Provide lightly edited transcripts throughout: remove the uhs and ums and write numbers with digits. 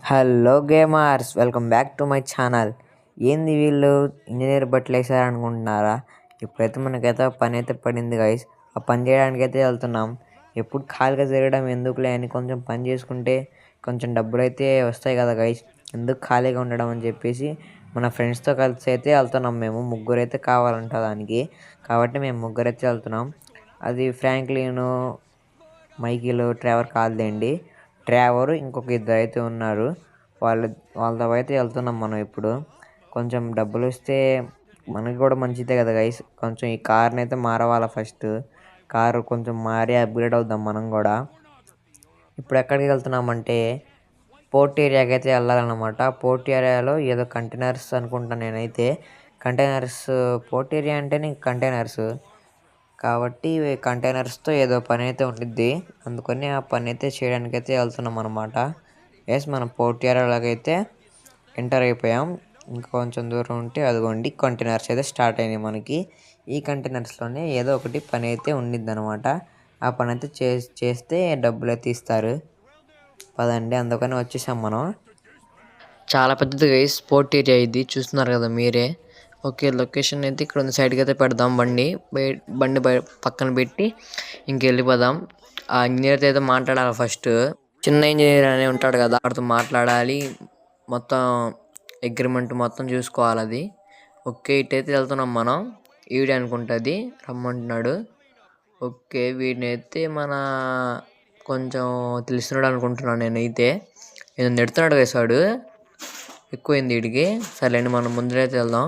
Hello gamers, welcome back to my channel. ఏంది వీళ్ళు engineer బట్టలు వేసారనుకుంటున్నారా? ఇప్పుడైతే మనకైతే పని అయితే పడింది గైస్. ఆ పని చేయడానికి అయితే వెళ్తున్నాం. ఎప్పుడు ఖాళీగా తిరగడం ఎందుకులే అని కొంచెం పని చేసుకుంటే కొంచెం డబ్బులు అయితే వస్తాయి కదా గైస్. ఎందుకు ఖాళీగా ఉండడం అని చెప్పేసి మన ఫ్రెండ్స్తో కలిసి అయితే వెళ్తున్నాం. మేము ముగ్గురు అయితే కావాలంట దానికి, కాబట్టి మేము ముగ్గురు అయితే వెళ్తున్నాం. అది ఫ్రాంక్లిన్, మైకిల్, ట్రావర్ కాదులేండి. ట్రావరు ఇంకొక ఇద్దరు అయితే ఉన్నారు. వాళ్ళతో అయితే వెళ్తున్నాం మనం. ఇప్పుడు కొంచెం డబ్బులు వస్తే మనకి కూడా మంచిదే కదా గైస్. కొంచెం ఈ కార్ని అయితే మారవాలా ఫస్ట్. కారు కొంచెం మారి అప్గ్రేడ్ అవుదాం మనం కూడా. ఇప్పుడు ఎక్కడికి వెళ్తున్నామంటే పోర్ట్ ఏరియాకి అయితే వెళ్ళాలన్నమాట. పోర్ట్ ఏరియాలో ఏదో కంటైనర్స్ అనుకుంటాను నేనైతే. కంటైనర్స్, పోర్ట్ ఏరియా అంటేనే కంటైనర్స్ కాబట్టి కంటైనర్స్తో ఏదో పని అయితే ఉండిద్ది. అందుకని ఆ పని అయితే చేయడానికి అయితే వెళ్తున్నాం అనమాట. ఎస్, మనం పోర్ట్ ఏరియాలోకి అయితే ఎంటర్ అయిపోయాం. ఇంకా కొంచెం దూరం ఉంటే అదిగోండి కంటైనర్స్ అయితే స్టార్ట్ అయినాయి మనకి. ఈ కంటైనర్స్లోనే ఏదో ఒకటి పని అయితే ఉండిద్ది అనమాట. ఆ పని అయితే చేస్తే డబ్బులు అయితే ఇస్తారు. పదండి, అందుకని వచ్చేసాం మనం. చాలా పెద్దదిగా స్పోర్ట్ ఏరియా ఇది, చూస్తున్నారు కదా మీరే. ఓకే, లొకేషన్ అయితే ఇక్కడ ఉంది. సైడ్కి అయితే పెడదాం. బండి పక్కన పెట్టి ఇంకెళ్ళిపోదాం. ఆ ఇంజనీర్తో అయితే మాట్లాడాలి ఫస్ట్. చిన్న ఇంజనీర్ అనే ఉంటాడు కదా, వాడితో మాట్లాడాలి. మొత్తం అగ్రిమెంట్ మొత్తం చూసుకోవాలి అది. ఓకే, ఇటైతే వెళ్తున్నాం మనం. ఈవిడే అనుకుంటుంది రమ్మంటున్నాడు. ఓకే, వీడిని అయితే కొంచెం తెలుస్తున్నాడు అనుకుంటున్నాను నేనైతే. నేను నెడుతున్నాడు వేసాడు, ఎక్కువైంది వీడికి. సర్లేండి, మనం ముందులైతే వెళ్దాం.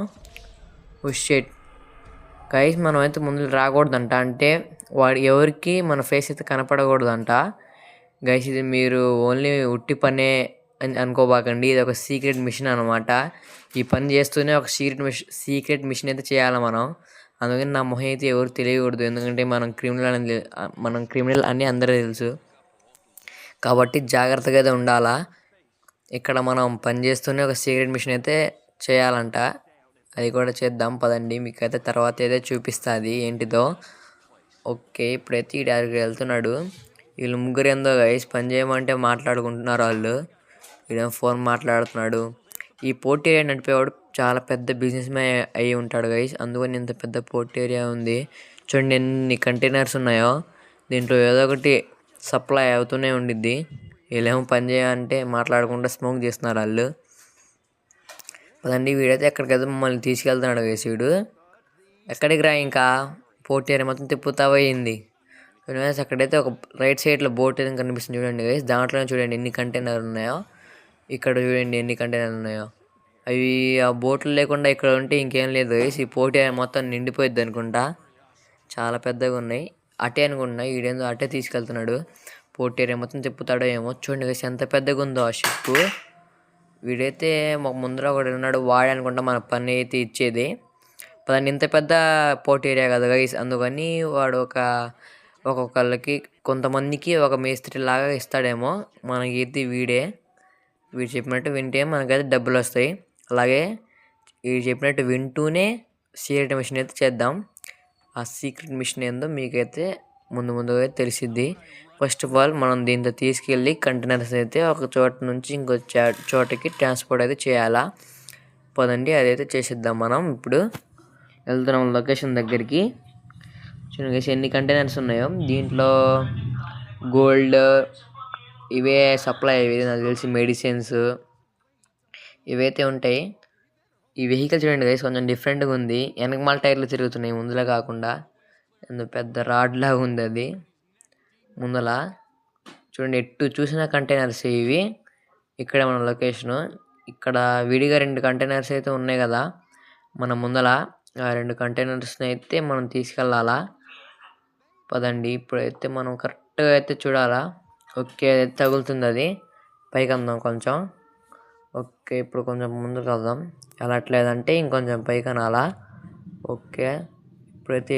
షెట్ గైస్, మనం అయితే ముందు రాకూడదంట. అంటే వాడు ఎవరికి మన ఫేస్ అయితే కనపడకూడదంట గైస్. ఇది మీరు ఓన్లీ ఉట్టి పనే అని అనుకోబాకండి. ఇది ఒక సీక్రెట్ మిషన్ అనమాట. ఈ పని చేస్తూనే ఒక సీక్రెట్ మిషన్ అయితే చేయాలి మనం. అందుకని నా మొహం అయితే ఎవరు తెలియకూడదు, ఎందుకంటే మనం క్రిమినల్ అని అందరూ తెలుసు. కాబట్టి జాగ్రత్తగా అయితే ఉండాలా. ఇక్కడ మనం పని చేస్తూనే ఒక సీక్రెట్ మిషన్ అయితే చేయాలంట. అది కూడా చేద్దాం పదండి, మీకైతే తర్వాత అయితే చూపిస్తుంది ఏంటిదో. ఓకే, ఇప్పుడైతే ఈ డైరెక్ట్గా వెళ్తున్నాడు. వీళ్ళు ముగ్గురు ఏందో గైస్ పని చేయమంటే మాట్లాడుకుంటున్నారు వాళ్ళు. వీడేమో ఫోన్ మాట్లాడుతున్నాడు. ఈ పోర్ట్ ఏరియా నడిపేవాడు చాలా పెద్ద బిజినెస్ మ్యాన్ అయి ఉంటాడు గైస్. అందుకని ఇంత పెద్ద పోర్ట్ ఏరియా ఉంది. చూడండి ఎన్ని కంటైనర్స్ ఉన్నాయో. దీంట్లో ఏదో ఒకటి సప్లై అవుతూనే ఉండిద్ది. వీళ్ళేమో పని చేయాలంటే మాట్లాడకుండా స్మోక్ చేస్తున్నారు వాళ్ళు. అదండి, వీడైతే ఎక్కడికైతే మమ్మల్ని తీసుకెళ్తున్నాడు గైస్. వీడు ఎక్కడికి రా, ఇంకా పోర్ట్ ఏరియా మొత్తం తిప్పుతా పోయింది. అక్కడైతే ఒక రైట్ సైడ్లో బోట్ ఏదైనా కనిపిస్తుంది చూడండి గైస్. దాంట్లోనే చూడండి ఎన్ని కంటైనర్లు ఉన్నాయో. ఇక్కడ చూడండి ఎన్ని కంటైనర్లు ఉన్నాయో. అవి ఆ బోట్లు లేకుండా ఇక్కడ ఉంటే ఇంకేం లేదు గైస్. ఈ పోర్ట్ ఏరియా మొత్తం నిండిపోయిద్ది అనుకుంటా. చాలా పెద్దగా ఉన్నాయి. అటే అనుకుంటున్నా, వీడేందో అటే తీసుకెళ్తున్నాడు. పోర్ట్ ఏరియా మొత్తం తిప్పుతాడో ఏమో. చూడండి గైస్ ఎంత పెద్దగా ఉందో ఆ షిప్. వీడైతే మాకు ముందర ఒకటి ఉన్నాడు, వాడే అనుకుంటా మన పని అయితే ఇచ్చేది. పదండి, ఇంత పెద్ద పోర్ట్ ఏరియా కదా గైస్, అందుకని వాడు ఒక్కొక్కళ్ళకి కొంతమందికి ఒక మేస్త్రి లాగా ఇస్తాడేమో. మనకైతే వీడు చెప్పినట్టు వింటే మనకైతే డబ్బులు వస్తాయి. అలాగే వీడు చెప్పినట్టు వింటూనే సీక్రెట్ మిషన్ అయితే చేద్దాం. ఆ సీక్రెట్ మిషన్ ఏందో మీకైతే ముందుగా తెలిసిద్ది. ఫస్ట్ ఆఫ్ ఆల్ మనం దీంతో తీసుకెళ్ళి కంటైనర్స్ అయితే ఒక చోట నుంచి ఇంకో చోటకి ట్రాన్స్పోర్ట్ అయితే చేయాలా. పదండి, అదైతే చేసేద్దాం మనం. ఇప్పుడు వెళ్తున్నాం లొకేషన్ దగ్గరికి. చూడండి ఎన్ని కంటైనర్స్ ఉన్నాయో. దీంట్లో గోల్డ్ ఇవే సప్లై అయ్యేది నాకు తెలిసి. మెడిసిన్స్ ఇవైతే ఉంటాయి. ఈ వెహికల్ చూడండి గైస్ కొంచెం డిఫరెంట్గా ఉంది. వెనకమాల టైర్లు తిరుగుతున్నాయి ముందులా కాకుండా. పెద్ద రాడ్ లాగా ఉంది అది ముందల. చూడండి ఎటు చూసిన కంటైనర్స్ ఇవి. ఇక్కడ మన లొకేషను. ఇక్కడ విడిగా 2 కంటైనర్స్ అయితే ఉన్నాయి కదా మన ముందల. ఆ 2 కంటైనర్స్ని అయితే మనం తీసుకెళ్ళాలా. పదండి, ఇప్పుడైతే మనం కరెక్ట్గా అయితే చూడాలా. ఓకే, తగులుతుంది అది. పైకి అందాం కొంచెం. ఓకే, ఇప్పుడు కొంచెం ముందుకు వెళ్దాం. వెళ్ళట్లేదంటే ఇంకొంచెం పైకి అనాలా. ఓకే, ఇప్పుడైతే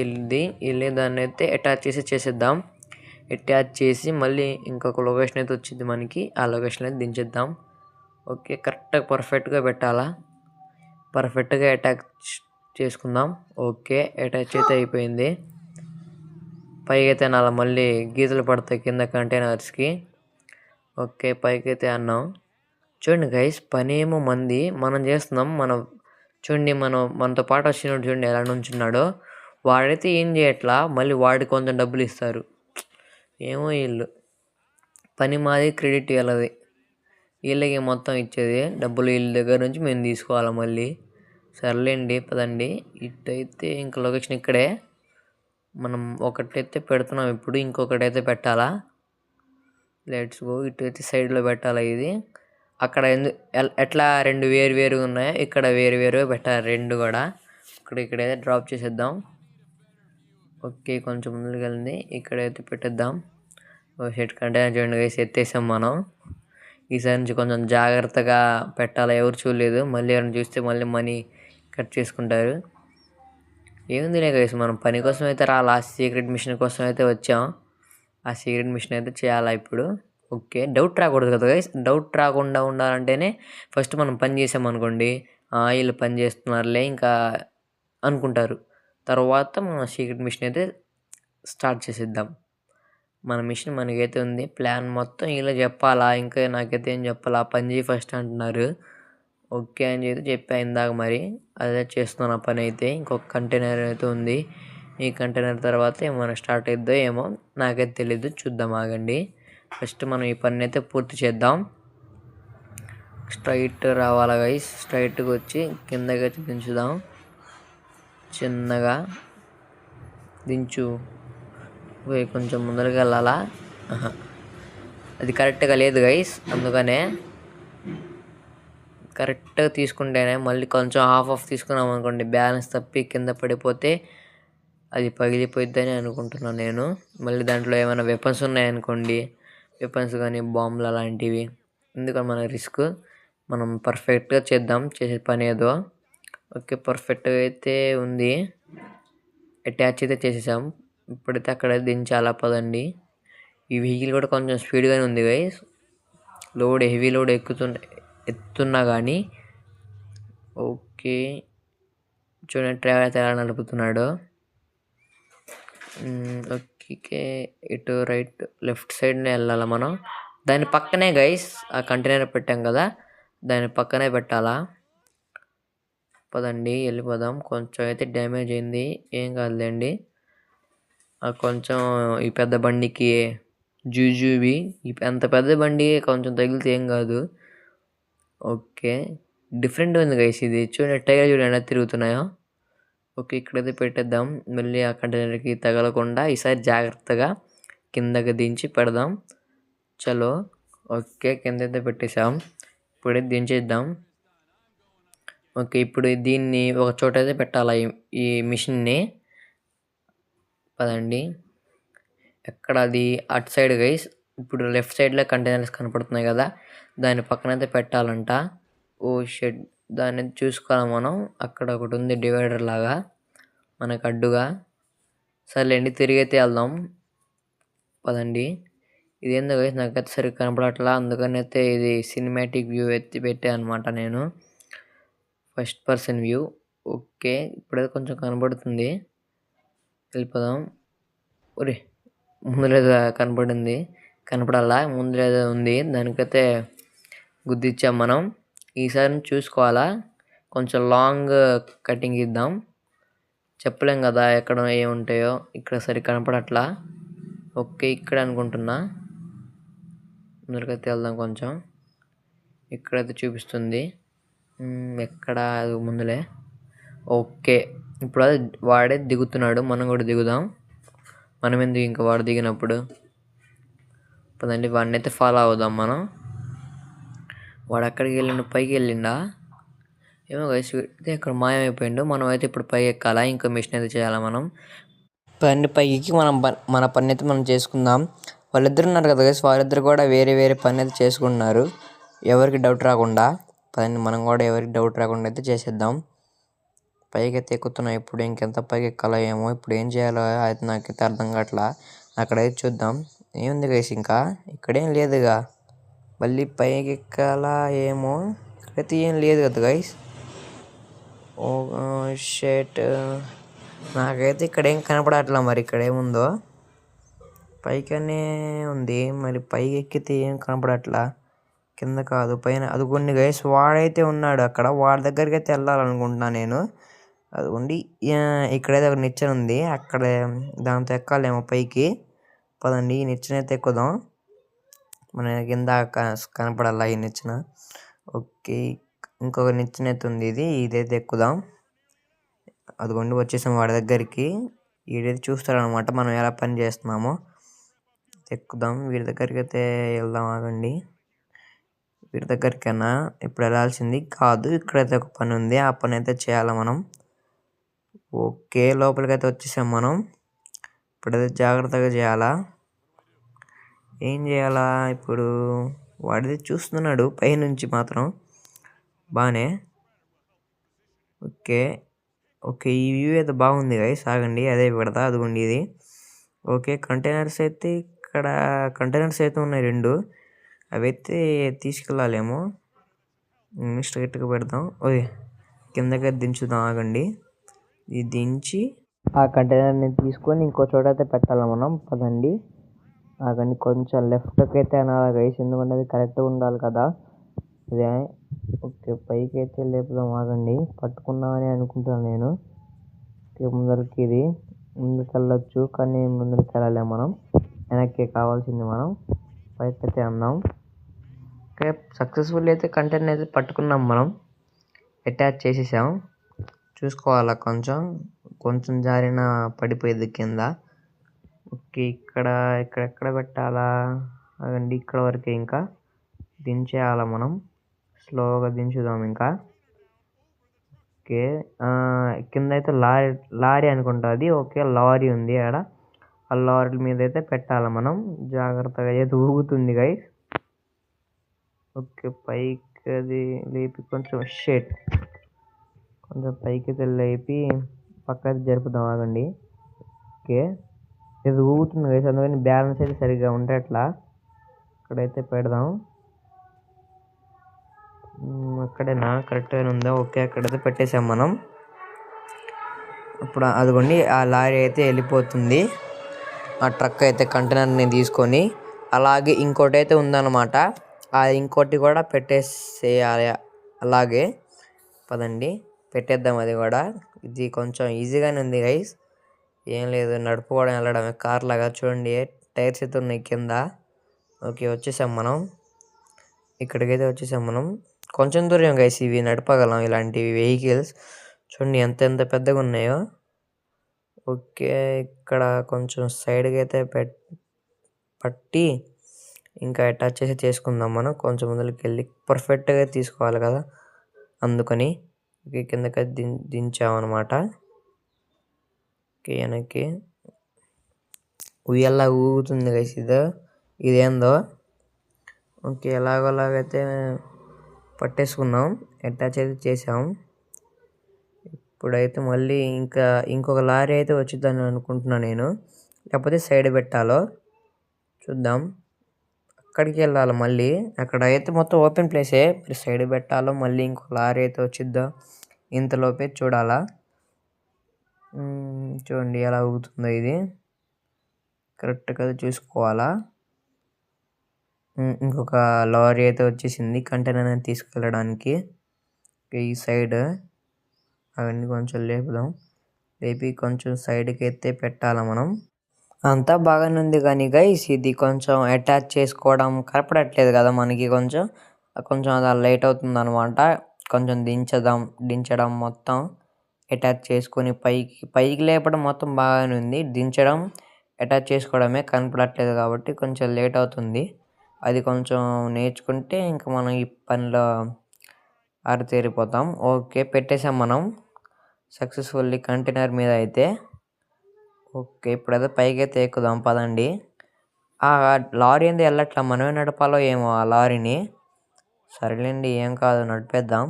వెళ్ళి దాన్ని అయితే అటాచ్ చేసేద్దాం. అటాచ్ చేసి మళ్ళీ ఇంకొక లొకేషన్ అయితే వచ్చింది మనకి. ఆ లొకేషన్ అయితే దించేద్దాం. ఓకే, కరెక్ట్గా పర్ఫెక్ట్గా పెట్టాలా. పర్ఫెక్ట్గా అటాచ్ చేసుకుందాం. ఓకే, అటాచ్ అయితే అయిపోయింది. పైకి అయితే అలా మళ్ళీ గీతలు పడతాయి కింద కంటైనర్స్కి. ఓకే, పైకి అయితే అన్నాం. చూడండి గైస్, పని ఏమో మంది, మనం చేస్తున్నాం. చూడండి, మనతో పాటు వచ్చినోడు చూడండి ఎలా నుంచున్నాడో. వాడైతే ఏం చేయట్లా, మళ్ళీ వాడికి కొంచెం డబ్బులు ఇస్తారు. ఏమో వీళ్ళు, పని మాది, క్రెడిట్ వీళ్ళది. వీళ్ళకి మొత్తం ఇచ్చేది డబ్బులు, వీళ్ళ దగ్గర నుంచి మేము తీసుకోవాలి మళ్ళీ. సర్లేండి పదండి. ఇటైతే ఇంకా లొకేషన్ ఇక్కడే. మనం ఒకటైతే పెడుతున్నాం ఇప్పుడు, ఇంకొకటైతే పెట్టాలా. Let's go. ఇటైతే సైడ్లో పెట్టాలా ఇది. అక్కడ ఎట్లా రెండు వేరు ఉన్నాయో ఇక్కడ వేరు పెట్టాలి రెండు కూడా. ఇక్కడైతే డ్రాప్ చేసేద్దాం. ఓకే, కొంచెం ముందుకు వెళ్ళింది, ఇక్కడైతే పెట్టేద్దాం. షెట్ కంటైనర్ చూడండి వేసి ఎత్తేసాం మనం. ఈసారి నుంచి కొంచెం జాగ్రత్తగా పెట్టాలా, ఎవరు చూడలేదు. మళ్ళీ ఎవరిని చూస్తే మళ్ళీ మనీ కట్ చేసుకుంటారు. ఏముందిలే గైస్, మనం పని కోసం అయితే రాలా, సీక్రెట్ మిషన్ కోసం అయితే వచ్చాం. ఆ సీక్రెట్ మిషన్ అయితే చేయాలా ఇప్పుడు. ఓకే, డౌట్ రాకూడదు కదా గైస్. డౌట్ రాకుండా ఉండాలంటేనే ఫస్ట్ మనం పని చేసామనుకోండి, వీళ్ళు పని చేస్తున్నారులే ఇంకా అనుకుంటారు. తర్వాత మనం సీక్రెట్ మిషన్ అయితే స్టార్ట్ చేసేద్దాం. మన మిషన్ మనకైతే ఉంది. ప్లాన్ మొత్తం ఇలా చెప్పాలా, ఇంకా నాకైతే ఏం చెప్పాలా, పని చేయి ఫస్ట్ అంటున్నారు. ఓకే అని చెప్పా ఇందాక. మరి అదే చేస్తున్నాను ఆ పని అయితే. ఇంకొక కంటైనర్ అయితే ఉంది. ఈ కంటైనర్ తర్వాత ఏమైనా స్టార్ట్ అయిద్దో ఏమో, నాకైతే తెలీదు. చూద్దాం, ఆగండి. ఫస్ట్ మనం ఈ పని అయితే పూర్తి చేద్దాం. స్ట్రైట్ రావాలా గైస్, స్ట్రైట్గా వచ్చి కిందకి వచ్చి దించుదాం. చిన్నగా దించు. కొంచెం ముందరికి వెళ్ళాలా. అది కరెక్ట్గా లేదు గైస్, అందుకనే కరెక్ట్గా తీసుకుంటేనే. మళ్ళీ కొంచెం హాఫ్ తీసుకున్నాం అనుకోండి, బ్యాలెన్స్ తప్పి కింద పడిపోతే అది పగిలిపోయిద్దని అనుకుంటున్నాను నేను. మళ్ళీ దాంట్లో ఏమైనా వెపన్స్ ఉన్నాయనుకోండి, వెపన్స్ కానీ బాంబులు అలాంటివి, ఎందుకని మన రిస్క్. మనం పర్ఫెక్ట్గా చేద్దాం చేసే పని ఏదో. ఓకే, పర్ఫెక్ట్గా అయితే ఉంది. అటాచ్ అయితే చేసేసాం. ఇప్పుడైతే అక్కడ దించాలా, పదండి. ఈ వెహికల్ కూడా కొంచెం స్పీడ్గానే ఉంది గైస్. హెవీ లోడ్ ఎత్తున్నా కానీ. ఓకే, చూడండి ట్రావెల్ అయితే ఎలా నడుపుతున్నాడు. ఓకే, ఇటు రైట్ లెఫ్ట్ సైడ్నే వెళ్ళాలా మనం. దాని పక్కనే గైస్ ఆ కంటైనర్ పెట్టాం కదా, దాని పక్కనే పెట్టాలా. పదండి వెళ్ళిపోదాం. కొంచెం అయితే డ్యామేజ్ అయింది, ఏం కాదులేండి. కొంచెం ఈ పెద్ద బండికి జూజూవి, అంత పెద్ద బండి కొంచెం తగిలితే ఏం కాదు. ఓకే, డిఫరెంట్ ఉంది గైస్ ఇది. చూడండి టైర్ చూడండి ఎలా తిరుగుతున్నాయో. ఓకే, ఇక్కడైతే పెట్టేద్దాం. మళ్ళీ ఆ కంటైనర్కి తగలకుండా ఈసారి జాగ్రత్తగా కిందకి దించి పెడదాం. చలో. ఓకే, కింద అయితే పెట్టేసాం. ఇప్పుడైతే దించేద్దాం. ఓకే, ఇప్పుడు దీన్ని ఒక చోట అయితే పెట్టాలా, ఈ మిషన్ని. పదండి. ఎక్కడ అది, అటు సైడ్ గైస్. ఇప్పుడు లెఫ్ట్ సైడ్లో కంటైనర్స్ కనపడుతున్నాయి కదా, దాని పక్కన అయితే పెట్టాలంట. ఓ షెడ్, దాన్ని చూసుకోవాలి మనం. అక్కడ ఒకటి ఉంది డివైడర్ లాగా మనకు అడ్డుగా. సర్లేండి, తిరిగి అయితే వెళ్దాం. పదండి. ఇదేందో గైస్ నాకైతే సరిగ్గా కనపడట్లా, అందుకని అయితే ఇది సినిమాటిక్ వ్యూ ఎత్తి పెట్టా అనమాట నేను, ఫస్ట్ పర్సన్ వ్యూ. ఓకే, ఇప్పుడైతే కొంచెం కనబడుతుంది. వెళ్ళిపోదాం. ఒరే, ముందులేదో కనపడింది, కనపడాలా, ముందులేదో ఉంది, దానికైతే గుద్దిచ్చాం మనం. ఈసారి చూసుకోవాలా, కొంచెం లాంగ్ కటింగ్ ఇద్దాం. చెప్పలేం కదా ఎక్కడ ఏముంటాయో. ఇక్కడ సరి కనపడట్లా. ఓకే, ఇక్కడ అనుకుంటున్నా. ముందరికైతే వెళ్దాం కొంచెం. ఇక్కడైతే చూపిస్తుంది, ఎక్కడ ముందులే. ఓకే, ఇప్పుడు అది వాడే దిగుతున్నాడు, మనం కూడా దిగుదాం. మనం ఎందుకు ఇంకా వాడు దిగినప్పుడు. పదండి, వాడిని అయితే ఫాలో అవుదాం మనం. వాడు అక్కడికి వెళ్ళిండు, పైకి వెళ్ళిండా ఏమో గైస్. అయితే ఇక్కడ మాయమైపోయిండు. మనం అయితే ఇప్పుడు పై ఎక్కాలా, ఇంకో మిషన్ అయితే చేయాలా మనం. పైకి మన పని అయితే మనం చేసుకుందాం. వాళ్ళిద్దరు ఉన్నారు కదా గైస్, వాళ్ళిద్దరు కూడా వేరే పని అయితే చేసుకుంటున్నారు, ఎవరికి డౌట్ రాకుండా. పదండి, మనం కూడా ఎవరికి డౌట్ రాకుండా అయితే చేసేద్దాం. పైకి అయితే ఎక్కుతున్నాం. ఇప్పుడు ఇంకెంత పైకి ఎక్కాలో ఏమో, ఇప్పుడు ఏం చేయాలో అయితే నాకైతే అర్థం కావట్లా. అక్కడైతే చూద్దాం. ఏముంది గైస్, ఇంకా ఇక్కడేం లేదుగా, మళ్ళీ పైకి ఎక్కాలా ఏమో. ఇక్కడైతే ఏం లేదు కదా గైస్. ఓ షెట్, నాకైతే ఇక్కడ ఏం కనపడట్లా. మరి ఇక్కడ ఏముందో, పైకనే ఉంది, మరి పైకి ఎక్కితే ఏం కనపడట్లా. కింద కాదు పైన. అదిగోండి గైస్ వాడైతే ఉన్నాడు అక్కడ. వాడి దగ్గరికి అయితే వెళ్ళాలనుకుంటున్నా నేను. అదిగోండి ఇక్కడైతే ఒక నిచ్చెన ఉంది. అక్కడ దాంతో ఎక్కాలేమో పైకి. పదండి ఈ నిచ్చెన అయితే ఎక్కుదాం. మన కింద కనపడాలా ఈ నిచ్చెన. ఓకే ఇంకొక నిచ్చెన అయితే ఉంది. ఇదైతే ఎక్కుదాం. అదిగోండి వచ్చేసాం వాడి దగ్గరికి. వీడైతే చూస్తాడనమాట మనం ఎలా పని చేస్తున్నామో. ఎక్కుదాం వీడి దగ్గరికి అయితే వెళ్దాం. ఆగండి వీడి దగ్గరికైనా ఇప్పుడు వెళ్ళాల్సింది కాదు. ఇక్కడైతే ఒక పని ఉంది. ఆ పని అయితే చేయాలి మనం. ఓకే లోపలికి అయితే వచ్చేసాం మనం. ఇప్పుడైతే జాగ్రత్తగా చేయాలా. ఏం చేయాలా ఇప్పుడు? వాడిది చూస్తున్నాడు పైనుంచి మాత్రం బాగానే. ఓకే ఓకే ఈ వ్యూ అయితే బాగుంది గైస్. ఆగండి అదే పెడతా. అదిగోండి ఇది. ఓకే కంటైనర్స్ అయితే ఇక్కడ కంటైనర్స్ అయితే ఉన్నాయి 2. అవి అయితే తీసుకెళ్ళాలేమో. స్ట్రైట్గా పెడదాం. ఓకే కిందకి దించుదాం. ఆగండి ఇది దించి ఆ కంటైనర్ని తీసుకొని ఇంకో చోట అయితే పెట్టాలి మనం. పదండి ఆగండి కొంచెం లెఫ్ట్కి అయితే అనాలి గైస్. ఎందుకంటే అది కరెక్ట్గా ఉండాలి కదా. అదే ఓకే పైకి అయితే లేపుదాం. ఆగండి పట్టుకున్నామని అనుకుంటున్నాను నేను. ముందరికి ఇది ముందుకు వెళ్ళొచ్చు కానీ ముందరికి వెళ్ళలేము మనం. వెనక్కి కావాల్సింది మనం. పైకి అయితే అందాం. ఓకే సక్సెస్ఫుల్ అయితే కంటైనర్ అయితే పట్టుకున్నాం మనం. అటాచ్ చేసేసాం. చూసుకోవాలా కొంచెం జారిన పడిపోయేది కింద. ఓకే ఇక్కడెక్కడ పెట్టాలా? అదండి ఇక్కడ వరకే. ఇంకా దించేయాలా మనం. స్లోగా దించుదాం ఇంకా. ఓకే కింద అయితే లారీ అనుకుంటుంది. ఓకే లారీ ఉంది ఆడ. ఆ లారీ మీద అయితే పెట్టాలి మనం. జాగ్రత్తగా అయితే ఊగుతుంది గైస్. ఓకే పైకి అది లేపి కొంచెం పైకి అయితే లేపి పక్కకి జరుపుదాం. ఆగండి ఓకే ఇది ఊగుతుంది గైస్. అందుకని బ్యాలెన్స్ అయితే సరిగ్గా ఉండేట్లా. ఇక్కడైతే పెడదాం. అక్కడేనా కరెక్ట్గా ఉందా? ఓకే అక్కడైతే పెట్టేసాం మనం. ఇప్పుడు అదిగోండి ఆ లారీ అయితే వెళ్ళిపోతుంది. ఆ ట్రక్ అయితే కంటైనర్ని తీసుకొని. అలాగే ఇంకోటి అయితే ఉందన్నమాట. ఆ ఇంకోటి కూడా పెట్టేసేయాలి. అలాగే పదండి పెట్టేద్దాం అది కూడా. ఇది కొంచెం ఈజీగానే ఉంది గైస్. ఏం లేదు నడుపుకోవడం వెళ్ళడమే కార్ లాగా. చూడండి టైర్స్ అయితే ఉన్నాయి కింద. ఓకే వచ్చేసాం మనం. ఇక్కడికైతే వచ్చేసాం మనం. కొంచెం దూరం గైస్ ఇవి నడపగలం ఇలాంటివి వెహికల్స్. చూడండి ఎంత పెద్దగా ఉన్నాయో. ఓకే ఇక్కడ కొంచెం సైడ్కి అయితే పట్టి ఇంకా అటాచ్ చేసి చేసుకుందాం మనం. కొంచెం ముందుకు వెళ్ళి పర్ఫెక్ట్గా తీసుకోవాలి కదా. అందుకని కిందకి దించామన్నమాట. ఓకే వెనక్కి ఉయ్యల్లా ఊగుతుంది గైస్ ఇదేందో. ఓకే ఎలాగోలాగైతే పట్టేసుకున్నాం. అటాచ్ అయితే చేసాం. ఇప్పుడైతే మళ్ళీ ఇంకొక లారీ అయితే వచ్చిద్దని అనుకుంటున్నాను నేను. లేకపోతే సైడ్ పెట్టాలో చూద్దాం. అక్కడికి వెళ్ళాలి మళ్ళీ. అక్కడ అయితే మొత్తం ఓపెన్ ప్లేసే. మరి సైడ్ పెట్టాలో మళ్ళీ ఇంకో లారీ అయితే వచ్చిద్దా ఇంతలోపే చూడాలా. చూడండి ఎలా ఊగుతుందో ఇది. కరెక్ట్గా చూసుకోవాలా. ఇంకొక లారీ అయితే వచ్చేసింది కంటైనర్ తీసుకెళ్ళడానికి. ఈ సైడ్ అవన్నీ కొంచెం లేపుదాం. లేపి కొంచెం సైడ్కి అయితే పెట్టాలి మనం. అంతా బాగానే ఉంది కానీ గైస్ ఇది కొంచెం అటాచ్ చేసుకోవడం కనపడట్లేదు కదా మనకి. కొంచెం అది లేట్ అవుతుంది అనమాట. కొంచెం దించడం మొత్తం అటాచ్ చేసుకొని పైకి లేపడం మొత్తం బాగానే ఉంది. దించడం అటాచ్ చేసుకోవడమే కనపడట్లేదు కాబట్టి కొంచెం లేట్ అవుతుంది. అది కొంచెం నేర్చుకుంటే ఇంకా మనం ఈ పనిలో ఆరితేరిపోతాం. ఓకే పెట్టేసాం మనం సక్సెస్ఫుల్లీ కంటైనర్ మీద అయితే. ఓకే ఇప్పుడైతే పైకి అయితే ఎక్కుదాం పదండి. ఆ లారీ ఏంది వెళ్ళట్లా. మనమే నడపాలో ఏమో ఆ లారీని. సరేలేండి ఏం కాదు నడిపేద్దాం.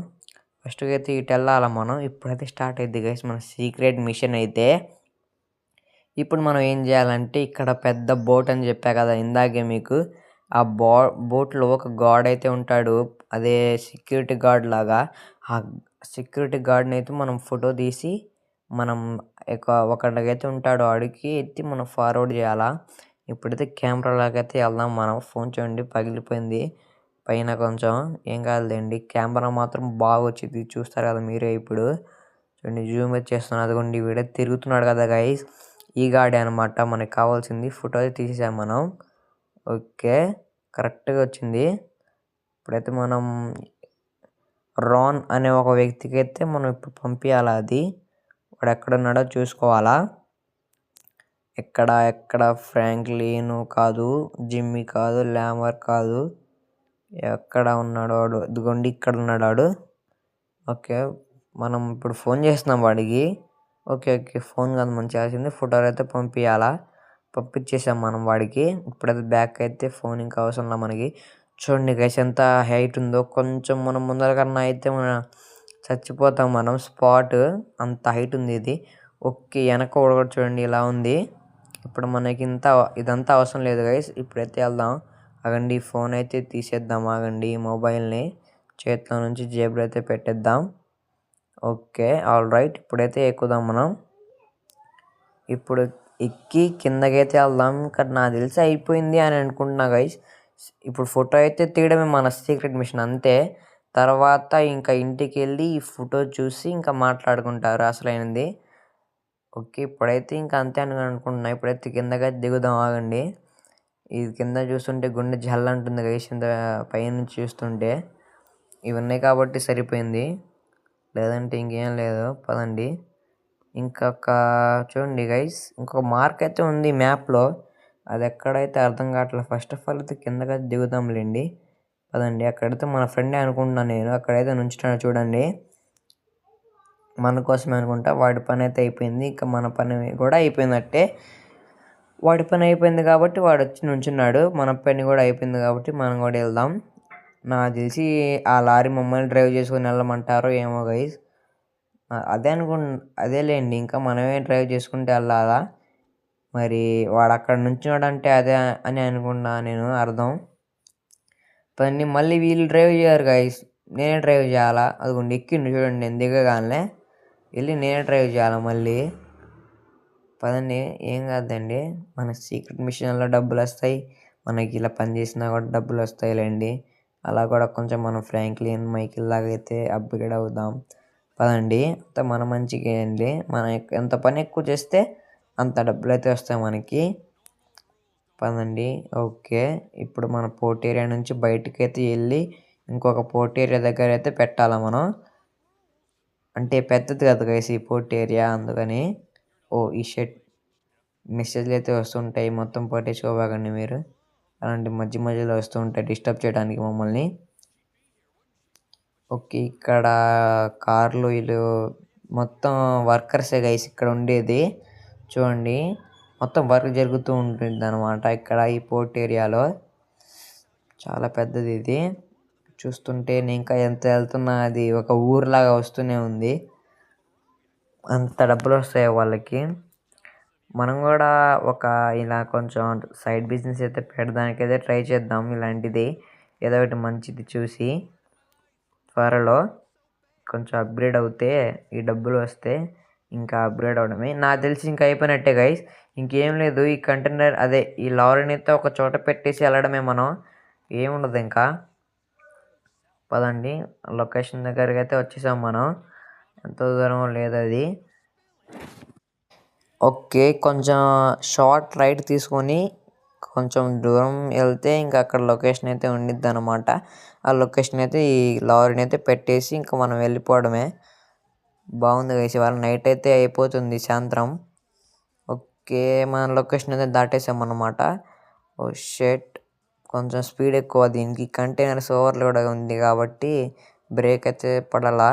ఫస్ట్గా అయితే ఇటు వెళ్ళాలా మనం. ఇప్పుడైతే స్టార్ట్ అయింది గైస్ మన సీక్రెట్ మిషన్ అయితే. ఇప్పుడు మనం ఏం చేయాలంటే ఇక్కడ పెద్ద బోట్ అని చెప్పా కదా ఇందాకే మీకు. ఆ బోట్లో ఒక గార్డ్ అయితే ఉంటాడు. అదే సెక్యూరిటీ గార్డ్ లాగా. ఆ సెక్యూరిటీ గార్డ్ని అయితే మనం ఫోటో తీసి మనం ఒకడికైతే ఉంటాడు ఆడికి ఎత్తి మనం ఫార్వర్డ్ చేయాలా. ఇప్పుడైతే కెమెరా లాగైతే వెళ్దాం మనం. ఫోన్ చూడండి పగిలిపోయింది. పైన కొంచెం ఏం కాదులేండి. కెమెరా మాత్రం బాగా వచ్చింది, చూస్తారు కదా మీరే ఇప్పుడు. చూడండి జూమ్ చేస్తున్నాను, అదిగోండి వీడే తిరుగుతున్నాడు కదా గైస్, ఈ గాడి అనమాట మనకి కావాల్సింది. ఫోటో అయితే తీసేసాం మనం. ఓకే, కరెక్ట్గా వచ్చింది. ఇప్పుడైతే మనం రాన్ అనే ఒక వ్యక్తికి అయితే మనం ఇప్పుడు పంపించాలా, అది వాడు ఎక్కడున్నాడో చూసుకోవాలా. ఎక్కడ ఫ్రాంక్లిన్ కాదు, జిమ్మీ కాదు, ల్యామర్ కాదు, ఎక్కడ ఉన్నాడు వాడు? ఇదిగోండి ఇక్కడ ఉన్నాడు వాడు. ఓకే, మనం ఇప్పుడు ఫోన్ చేస్తున్నాం వాడికి. ఓకే ఫోన్ కాదు మనం చేయాల్సింది, ఫోటోలు అయితే పంపించాలా. పంపించేసాం మనం వాడికి. ఇప్పుడైతే బ్యాక్ అయితే ఫోన్ ఇంకా అవసరం మనకి. చూడండి గైస్ ఎంత హైట్ ఉందో, కొంచెం మనం ముందర కన్నా అయితే మనం చచ్చిపోతాం మనం, స్పాట్ అంత హైట్ ఉంది ఇది. ఓకే, వెనక కూడా చూడండి ఇలా ఉంది. ఇప్పుడు మనకి ఇదంతా అవసరం లేదు గైస్. ఇప్పుడైతే వెళ్దాం. ఆగండి, ఫోన్ అయితే తీసేద్దాం. ఆగండి, మొబైల్ని చేతిలో నుంచి జేబులో అయితే పెట్టేద్దాం. ఓకే ఆల్ రైట్, ఇప్పుడైతే ఎక్కుదాం మనం. ఇప్పుడు ఎక్కి కిందకైతే వెళ్దాం. ఇక్కడ నాకు తెలిసి అయిపోయింది అని అనుకుంటున్నా గైస్. ఇప్పుడు ఫోటో అయితే తీయడమే మన సీక్రెట్ మిషన్, అంతే. తర్వాత ఇంకా ఇంటికి వెళ్ళి ఈ ఫోటో చూసి ఇంకా మాట్లాడుకుంటారు అసలైనది. ఓకే, ఇప్పుడైతే ఇంకా అంతే అని అనుకుంటున్నా. ఇప్పుడైతే కిందకైతే దిగుదాం. ఆగండి, ఇది కింద చూస్తుంటే గుండె జల్ అంటుంది గైస్, కింద పైనుంచి చూస్తుంటే. ఇవి ఉన్నాయి కాబట్టి సరిపోయింది, లేదంటే ఇంకేం లేదు. పదండి. ఇంకొక చూడండి గైస్, ఇంకొక మార్క్ అయితే ఉంది మ్యాప్లో, అది ఎక్కడైతే అర్థం కావట్లేదు. ఫస్ట్ ఆఫ్ ఆల్ అయితే కిందకైతే దిగుదాంలేండి. పదండి, అక్కడైతే మన ఫ్రెండే అనుకుంటున్నాను నేను. అక్కడైతే నుంచున్నాడు చూడండి, మన కోసమే అనుకుంటా. వాడి పని అయితే అయిపోయింది, ఇంకా మన పని కూడా అయిపోయినట్టే. వాడి పని అయిపోయింది కాబట్టి వాడు వచ్చి నుంచున్నాడు, మన పని కూడా అయిపోయింది కాబట్టి మనం కూడా వెళ్దాం. నాకు తెలిసి ఆ లారీ మమ్మల్ని డ్రైవ్ చేసుకుని వెళ్ళమంటారో ఏమో గైస్, అదేలేండి, ఇంకా మనమే డ్రైవ్ చేసుకుంటే వెళ్ళాలా. మరి వాడు అక్కడ నుంచున్నాడంటే అదే అని అనుకున్నా నేను, అర్థం. పని మళ్ళీ వీళ్ళు డ్రైవ్ చేయరు గైస్, నేనే డ్రైవ్ చేయాలా. అదిగోండి ఎక్కిండు చూడండి, నేను దిగగానే వెళ్ళి నేనే డ్రైవ్ చేయాలా మళ్ళీ. పదండి, ఏం కాదండి, మన సీక్రెట్ మిషన్లో డబ్బులు వస్తాయి, మనకి ఇలా పని చేసినా కూడా డబ్బులు వస్తాయిలేండి. అలా కూడా కొంచెం మనం ఫ్రాంక్లిన్ మైకిల్ లాగా అయితే అప్గ్రేడ్ అవుదాం. పదండి, అంత మన మంచిగా అండి. మనం ఎంత పని ఎక్కువ చేస్తే అంత డబ్బులు అయితే వస్తాయి మనకి. పదండి. ఓకే, ఇప్పుడు మన పోర్ట్ ఏరియా నుంచి బయటికి అయితే వెళ్ళి ఇంకొక పోర్ట్ ఏరియా దగ్గర అయితే పెట్టాలా మనం. అంటే పెద్దది కదా గైస్ ఈ పోర్ట్ ఏరియా, అందుకని. ఈ షెట్ మెసేజ్లు అయితే వస్తుంటాయి, మొత్తం పట్టించుకోబాకండి మీరు. అలాంటి మధ్యలో వస్తూ ఉంటాయి డిస్టర్బ్ చేయడానికి మమ్మల్ని. ఓకే, ఇక్కడ కార్లు వీళ్ళు మొత్తం వర్కర్సే గైస్ ఇక్కడ ఉండేది. చూడండి మొత్తం వర్క్ జరుగుతూ ఉంటుంది అనమాట ఇక్కడ ఈ పోర్ట్ ఏరియాలో. చాలా పెద్దది ఇది. చూస్తుంటే నేను ఇంకా ఎంత వెళ్తున్నా అది ఒక ఊరులాగా వస్తూనే ఉంది, అంత డబ్బులు వస్తాయి వాళ్ళకి. మనం కూడా ఒక ఇలా కొంచెం సైడ్ బిజినెస్ అయితే పెట్టడానికైతే ట్రై చేద్దాం. ఇలాంటిది ఏదో ఒకటి మంచిది చూసి త్వరలో కొంచెం అప్గ్రేడ్ అవుతే ఈ డబ్బులు వస్తే ఇంకా అప్గ్రేడ్ అవడమే. నాకు తెలిసి ఇంకా అయిపోయినట్టే గైస్, ఇంకేం లేదు. ఈ కంటైనర్ అదే ఈ లారీని అయితే ఒక చోట పెట్టేసి వెళ్ళడమే మనం, ఏముండదు ఇంకా. పదండి, లొకేషన్ దగ్గరికి అయితే వచ్చేసాం మనం, ఎంత దూరం లేదు అది. ఓకే, కొంచెం షార్ట్ రైట్ తీసుకొని కొంచెం దూరం వెళ్తే ఇంకా అక్కడ లొకేషన్ అయితే ఉండిద్ది అనమాట. ఆ లొకేషన్ అయితే ఈ లారీని అయితే పెట్టేసి ఇంకా మనం వెళ్ళిపోవడమే. బాగుంది గైస్, ఇవాళ నైట్ అయితే అయిపోతుంది సాయంత్రం. ఓకే, మన లొకేషన్ అయితే దాటేసాం అనమాట. షెట్, కొంచెం స్పీడ్ ఎక్కువ దీనికి, కంటైనర్స్ ఓవర్లోడ్ ఉంది కాబట్టి బ్రేక్ అయితే పడాలా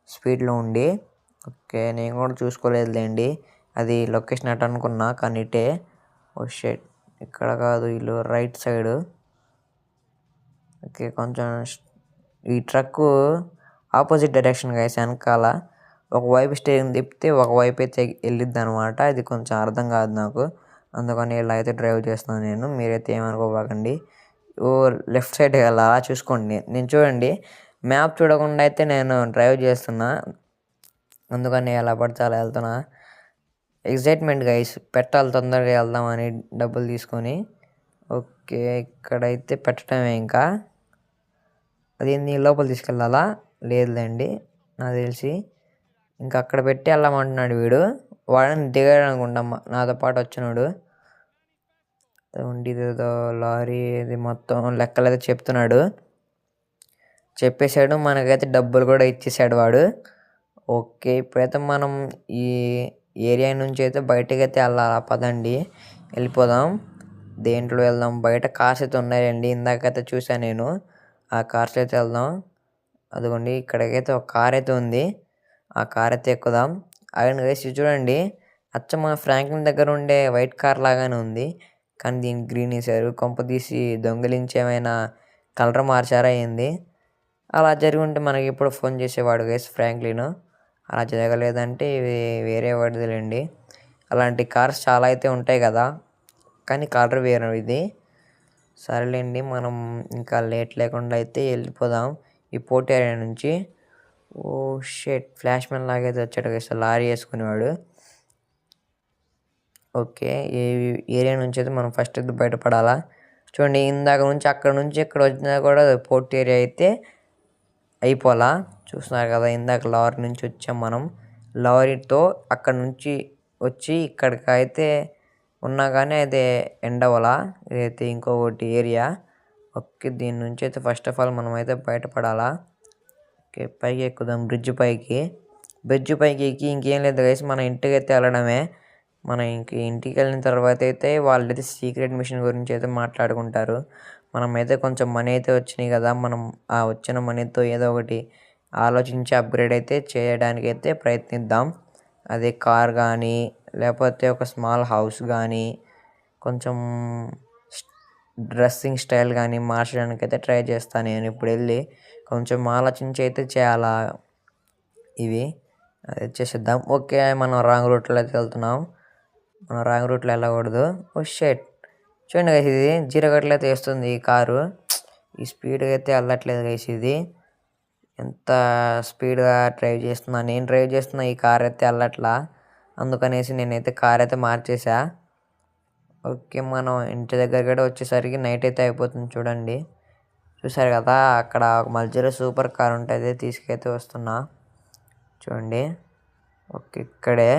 స్పీడ్లో ఉండి. ఓకే, నేను కూడా చూసుకోలేదులేండి అది లొకేషన్ ఎట్ అనుకున్నా, కానీ ఇటే. షెట్, ఇక్కడ కాదు వీళ్ళు రైట్ సైడ్. ఓకే, కొంచెం ఈ ట్రక్కు ఆపోజిట్ డైరెక్షన్ గైస్, వెనకాల ఒకవైపు స్టీరింగ్ తిప్పితే ఒకవైపు అయితే వెళ్ళిద్ది అనమాట. ఇది కొంచెం అర్థం కాదు నాకు, అందుకని ఇలా అయితే డ్రైవ్ చేస్తున్నాను నేను, మీరైతే ఏమనుకోబాకండి. లెఫ్ట్ సైడ్ వెళ్ళాలా చూసుకోండి. నేను చూడండి మ్యాప్ చూడకుండా అయితే నేను డ్రైవ్ చేస్తున్నా, అందుకని ఎలా పడితే అలా వెళ్తున్నా. ఎగ్జైట్మెంట్ గైస్, పెట్టాలి తొందరగా వెళ్దామని డబ్బులు తీసుకొని. ఓకే, ఇక్కడైతే పెట్టడమే ఇంకా. అదేంది లోపల తీసుకెళ్ళాలా? లేదులేండి నాకు తెలిసి. ఇంకా అక్కడ పెట్టి వెళ్ళమంటున్నాడు వీడు. వాడని దిగాడు అనుకుంటా నాతో పాటు వచ్చినాడు. ఇదేదో లారీ ఇది మొత్తం లెక్కలైతే చెప్తున్నాడు. చెప్పేశాడు, మనకైతే డబ్బులు కూడా ఇచ్చేసాడు వాడు. ఓకే, ఇప్పుడైతే మనం ఈ ఏరియా నుంచి అయితే బయటకి అయితే వెళ్ళాలా? పదండి వెళ్ళిపోదాం. దేంట్లో వెళ్దాం? బయట కార్స్ అయితే ఉన్నాయండి, ఇందాకైతే చూసాను నేను. ఆ కార్స్ అయితే వెళ్దాం. అదిగోండి ఇక్కడికైతే ఒక కార్ అయితే ఉంది, ఆ కార్ అయితే ఎక్కుదాం. అలాగే వేసి చూడండి, అచ్చం మన ఫ్రాంక్లిన్ దగ్గర ఉండే వైట్ కార్ లాగానే ఉంది, కానీ దీనికి గ్రీన్ వేసారు. కొంప తీసి దొంగిలించి ఏమైనా కలర్ మార్చారా అయింది. అలా జరిగి ఉంటే మనకి ఇప్పుడు ఫోన్ చేసేవాడు గైస్ ఫ్రాంక్లిన్. అలా జరగలేదంటే ఇవి వేరే వాడిదిలేండి. అలాంటి కార్స్ చాలా అయితే ఉంటాయి కదా, కానీ కలర్ వేరే ఇది. సరేలేండి, మనం ఇంకా లేట్ లేకుండా అయితే వెళ్ళిపోదాం ఈ పోర్ట్ ఏరియా నుంచి. ఓ షెట్, ఫ్లాష్ మ్యాన్ లాగైతే వచ్చాడు గైస్ లారీ వేసుకునేవాడు. ఓకే, ఈ ఏరియా నుంచి అయితే మనం ఫస్ట్ అయితే బయటపడాలా. చూడండి, ఇందాక నుంచి అక్కడ నుంచి ఇక్కడ వచ్చినా కూడా పోర్ట్ ఏరియా అయితే అయిపోలా. చూస్తున్నారు కదా, ఇందాక లారీ నుంచి వచ్చాం మనం. లారీతో అక్కడ నుంచి వచ్చి ఇక్కడికి అయితే ఉన్నా కానీ అయితే ఎండ్ అవ్వాలా. ఇదైతే ఇంకొకటి ఏరియా. ఓకే, దీని నుంచి అయితే ఫస్ట్ ఆఫ్ ఆల్ మనం అయితే బయటపడాలా. ఓకే, పైకి ఎక్కుదాం, బ్రిడ్జ్ పైకి. బ్రిడ్జ్ పైకి ఎక్కి ఇంకేం లేదు గైస్, మన ఇంటికి అయితే వెళ్ళడమే. మనం ఇంటికి వెళ్ళిన తర్వాత అయితే వాళ్ళైతే సీక్రెట్ మిషన్ గురించి అయితే మాట్లాడుకుంటారు. మనమైతే కొంచెం మనీ అయితే వచ్చినాయి కదా, మనం ఆ వచ్చిన మనీతో ఏదో ఒకటి ఆలోచించి అప్గ్రేడ్ అయితే చేయడానికి అయితే ప్రయత్నిద్దాం. అదే కార్ కానీ లేకపోతే ఒక స్మాల్ హౌస్ కానీ కొంచెం డ్రెస్సింగ్ స్టైల్ కానీ మార్చడానికి అయితే ట్రై చేస్తాను నేను. ఇప్పుడు వెళ్ళి కొంచెం ఆలోచించి అయితే చేయాలా ఇవి, అది చేసేద్దాం. ఓకే, మనం రాంగ్ రూట్లో అయితే వెళ్తున్నాం. మనం రాంగ్ రూట్లో వెళ్ళకూడదు. ఓ షెట్, చూడండి గైస్, ఇది జీరో గట్ల అయితే వేస్తుంది ఈ కారు. ఈ స్పీడ్గా అయితే వెళ్ళట్లేదు గైస్. ఇది ఎంత స్పీడ్గా డ్రైవ్ చేస్తున్నా, నేను డ్రైవ్ చేస్తున్నా, ఈ కార్ అయితే వెళ్ళట్లా. అందుకనేసి నేనైతే కార్ అయితే మార్చేసా. ఓకే, మనం ఇంటి దగ్గర కూడా వచ్చేసరికి నైట్ అయితే అయిపోతుంది. చూడండి, చూసారు కదా, అక్కడ ఒక మధ్యలో సూపర్ కార్ ఉంటుంది, తీసుకైతే వస్తున్నా. చూడండి, ఓకే, ఇక్కడే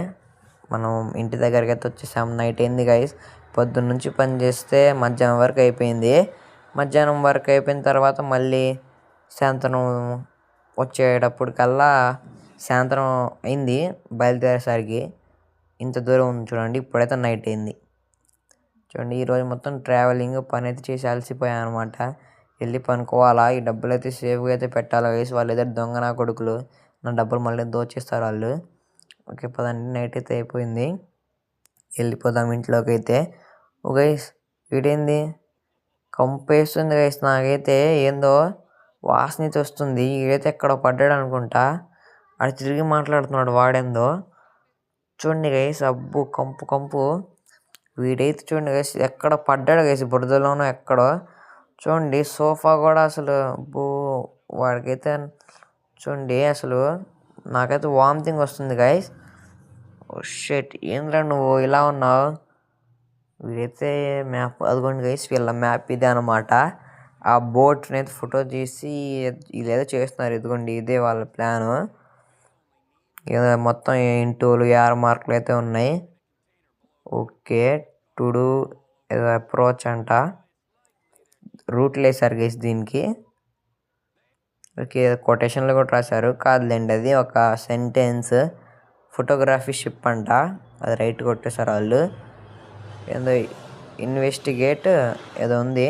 మనం ఇంటి దగ్గరికి అయితే వచ్చేసాం. నైట్ అయింది గైస్. పొద్దున్న నుంచి పని చేస్తే మధ్యాహ్నం వరకు అయిపోయింది. మధ్యాహ్నం వరకు అయిపోయిన తర్వాత మళ్ళీ సాయంత్రం వచ్చేటప్పటికల్లా సాయంత్రం అయింది బయలుదేరేసరికి. ఇంత దూరం ఉంది చూడండి, ఇప్పుడైతే నైట్ అయింది. చూడండి, ఈరోజు మొత్తం ట్రావెలింగ్ పని అయితే చేసి అలసిపోయాను అనమాట. వెళ్ళి పనుకోవాలా. ఈ డబ్బులు అయితే సేఫ్గా అయితే పెట్టాలి గైస్. వాళ్ళు ఏదో దొంగ నా కొడుకులు, నా డబ్బులు మళ్ళీ దోచేస్తారు వాళ్ళు. ఓకే, పదండి, నైట్ అయితే అయిపోయింది, వెళ్ళిపోదాం ఇంట్లోకి అయితే. ఓ గైస్, వీడేంది కంపేస్తుంది గైస్, నాకైతే ఏందో వాసన అయితే వస్తుంది. వీడైతే ఎక్కడో పడ్డాడు అనుకుంటా, అది తిరిగి మాట్లాడుతున్నాడు వాడేందో. చూడండి గైస్, అబ్బు కంపు కంపు. వీడైతే చూడండి గైస్ ఎక్కడ పడ్డాడు గైస్, బురదలోనో ఎక్కడో. చూడండి, సోఫా కూడా అసలు అబ్బో, వాడికైతే చూడండి అసలు నాకైతే వామిటింగ్ వస్తుంది గైస్. ఓ షెట్, ఏంద్రా నువ్వు ఇలా ఉన్నావు? వీడైతే మ్యాప్, అదిగోండి గైస్ వీళ్ళ మ్యాప్ ఇదే అనమాట. ఆ బోట్ని అయితే ఫోటో తీసి వీళ్ళేదో చేస్తున్నారు. ఇదిగోండి, ఇదే వాళ్ళ ప్లాను. ఏదో మొత్తం ఇంటూలు 6 మార్కులు అయితే ఉన్నాయి. ఓకే, టు డూ ఏదో అప్రోచ్ అంట, రూట్లు వేసారు గైస్ దీనికి. ఓకే, కొటేషన్లు కూడా రాశారు, కాదులేండి అది ఒక సెంటెన్స్. ఫోటోగ్రఫీ షిప్ అంట, అది రైట్ కొట్టేశారు వాళ్ళు. ఏదో ఇన్వెస్టిగేట్ ఏదో ఉంది.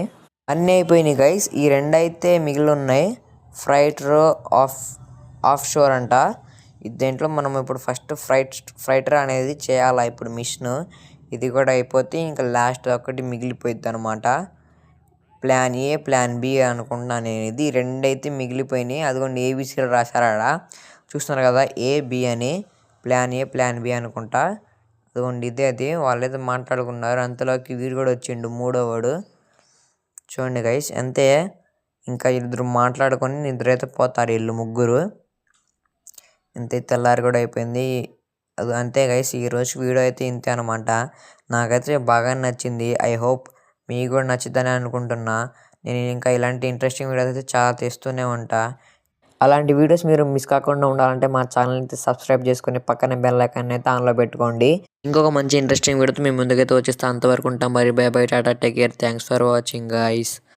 అన్నీ అయిపోయినాయి గైస్, ఈ 2 అయితే మిగిలి ఉన్నాయి. ఫ్రైటర్ ఆఫ్ షోర్ అంట. దీంట్లో మనం ఇప్పుడు ఫస్ట్ ఫ్రైటర్ అనేది చేయాలా ఇప్పుడు మిషన్. ఇది కూడా అయిపోతే ఇంకా లాస్ట్ ఒకటి మిగిలిపోయిద్ది అనమాట. ప్లాన్ ఏ ప్లాన్ బి అనుకుంటున్నాను నేను. ఇది 2 అయితే మిగిలిపోయినాయి. అదిగోండి ఏబిసిలో రాశారా, చూస్తున్నారు కదా, ఏ బి అని. ప్లాన్ ఏ ప్లాన్ బి అనుకుంటా. అదిగోండి ఇదే అది, వాళ్ళైతే మాట్లాడుకున్నారు. అంతలోకి వీడు కూడా వచ్చిండు, 3వ వాడు. చూడండి గైస్, అంతే, ఇంకా ఇద్దరు మాట్లాడుకొని నిద్రైతే పోతారు వీళ్ళు ముగ్గురు. అంతే, తెల్లారి కూడా అయిపోయింది. అది అంతే గైస్, ఈరోజు వీడియో అయితే ఇంతే అనమాట. నాకైతే బాగా నచ్చింది. ఐ హోప్ మీకు కూడా నచ్చుద్దని అనుకుంటున్నా. నేను ఇంకా ఇలాంటి ఇంట్రెస్టింగ్ వీడియోస్ అయితే చాలా తెస్తూనే ఉంటా. అలాంటి వీడియోస్ మీరు మిస్ కాకుండా ఉండాలంటే మా ఛానల్ అయితే సబ్స్క్రైబ్ చేసుకొని పక్కనే బెల్ ఐకాన్ అయితే ఆన్లో పెట్టుకోండి. ఇంకొక మంచి ఇంట్రెస్టింగ్ వీడియోతో మేము ముందుకైతే వచ్చేస్తాం. అంతవరకు ఉంటాం మరి. By by, Tata, take care, thanks for watching guys.